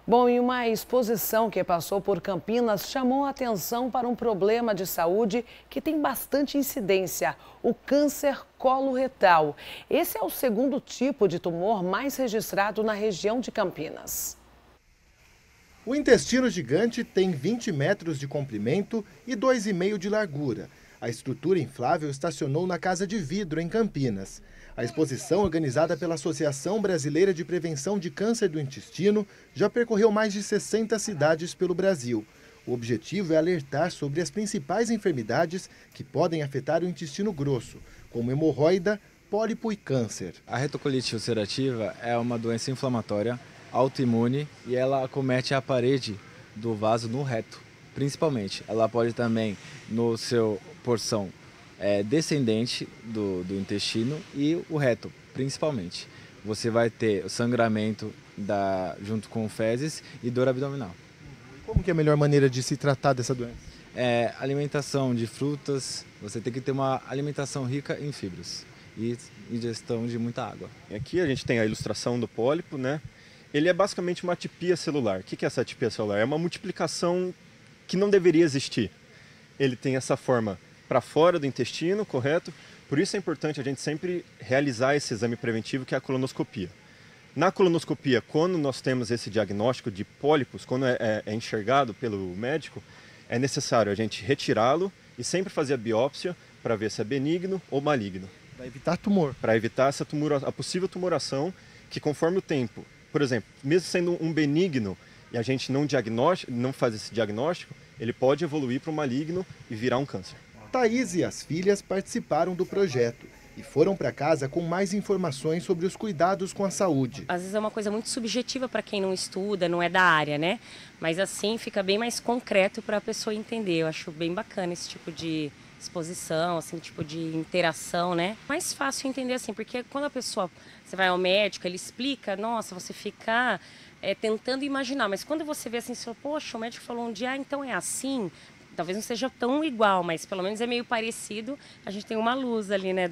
Bom, e uma exposição que passou por Campinas chamou a atenção para um problema de saúde que tem bastante incidência, o câncer coloretal. Esse é o segundo tipo de tumor mais registrado na região de Campinas. O intestino gigante tem 20 metros de comprimento e 2,5 de largura. A estrutura inflável estacionou na Casa de Vidro, em Campinas. A exposição, organizada pela Associação Brasileira de Prevenção de Câncer do Intestino, já percorreu mais de 60 cidades pelo Brasil. O objetivo é alertar sobre as principais enfermidades que podem afetar o intestino grosso, como hemorroida, pólipo e câncer. A retocolite ulcerativa é uma doença inflamatória, autoimune, e ela acomete a parede do vaso no reto, principalmente. Ela pode também, no seu porção descendente do intestino e o reto, principalmente. Você vai ter o sangramento junto com fezes e dor abdominal. Como que é a melhor maneira de se tratar dessa doença? Alimentação de frutas, você tem que ter uma alimentação rica em fibras e ingestão de muita água. Aqui a gente tem a ilustração do pólipo, né? Ele é basicamente uma atipia celular. O que é essa atipia celular? É uma multiplicação que não deveria existir. Ele tem essa forma para fora do intestino, correto? Por isso é importante a gente sempre realizar esse exame preventivo, que é a colonoscopia. Na colonoscopia, quando nós temos esse diagnóstico de pólipos, quando é enxergado pelo médico, é necessário a gente retirá-lo e sempre fazer a biópsia para ver se é benigno ou maligno. Para evitar tumor. Para evitar a possível tumoração, que conforme o tempo, por exemplo, mesmo sendo um benigno e a gente não faz esse diagnóstico, ele pode evoluir para um maligno e virar um câncer. Thaís e as filhas participaram do projeto e foram para casa com mais informações sobre os cuidados com a saúde. Às vezes é uma coisa muito subjetiva para quem não estuda, não é da área, né? Mas assim fica bem mais concreto para a pessoa entender. Eu acho bem bacana esse tipo de exposição, assim, tipo de interação, né? Mais fácil entender assim, porque quando você vai ao médico, ele explica, nossa, você fica tentando imaginar, mas quando você vê assim, você fala, poxa, o médico falou um dia, então é assim. Talvez não seja tão igual, mas pelo menos é meio parecido. A gente tem uma luz ali, né,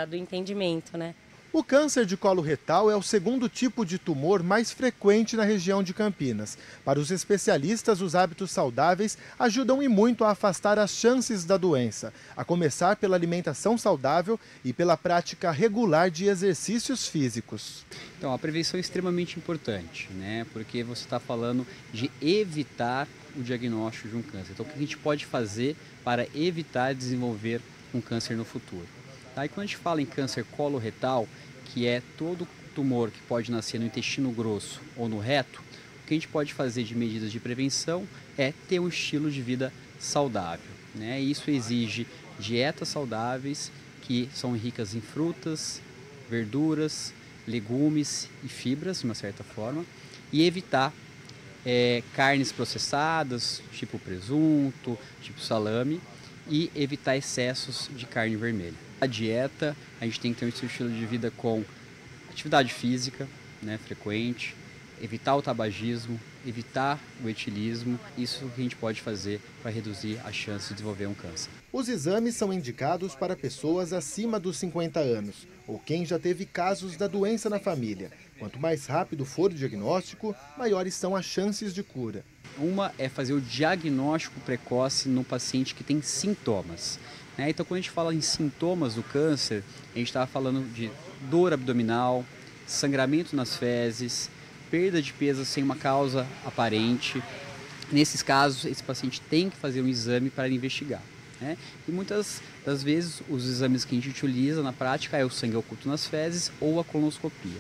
do entendimento, né? O câncer de colo retal é o segundo tipo de tumor mais frequente na região de Campinas. Para os especialistas, os hábitos saudáveis ajudam e muito a afastar as chances da doença, a começar pela alimentação saudável e pela prática regular de exercícios físicos. Então, a prevenção é extremamente importante, né? Porque você está falando de evitar o diagnóstico de um câncer. Então, o que a gente pode fazer para evitar desenvolver um câncer no futuro? Tá? E quando a gente fala em câncer coloretal, que é todo tumor que pode nascer no intestino grosso ou no reto, o que a gente pode fazer de medidas de prevenção é ter um estilo de vida saudável, né? Isso exige dietas saudáveis que são ricas em frutas, verduras, legumes e fibras, de uma certa forma, e evitar carnes processadas, tipo presunto, tipo salame, e evitar excessos de carne vermelha. A dieta, a gente tem que ter um estilo de vida com atividade física, né, frequente, evitar o tabagismo, evitar o etilismo. Isso que a gente pode fazer para reduzir a chance de desenvolver um câncer. Os exames são indicados para pessoas acima dos 50 anos ou quem já teve casos da doença na família. Quanto mais rápido for o diagnóstico, maiores são as chances de cura. Uma é fazer o diagnóstico precoce no paciente que tem sintomas, né? Então, quando a gente fala em sintomas do câncer, a gente está falando de dor abdominal, sangramento nas fezes, perda de peso sem uma causa aparente. Nesses casos, esse paciente tem que fazer um exame para investigar, né? E muitas das vezes, os exames que a gente utiliza na prática é o sangue oculto nas fezes ou a colonoscopia.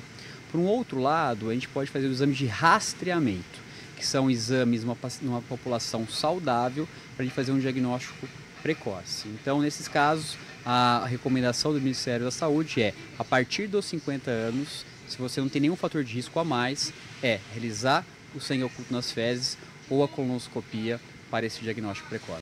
Por um outro lado, a gente pode fazer o exame de rastreamento, que são exames numa população saudável, para a gente fazer um diagnóstico precoce. Então, nesses casos, a recomendação do Ministério da Saúde é, a partir dos 50 anos, se você não tem nenhum fator de risco a mais, realizar o sangue oculto nas fezes ou a colonoscopia para esse diagnóstico precoce.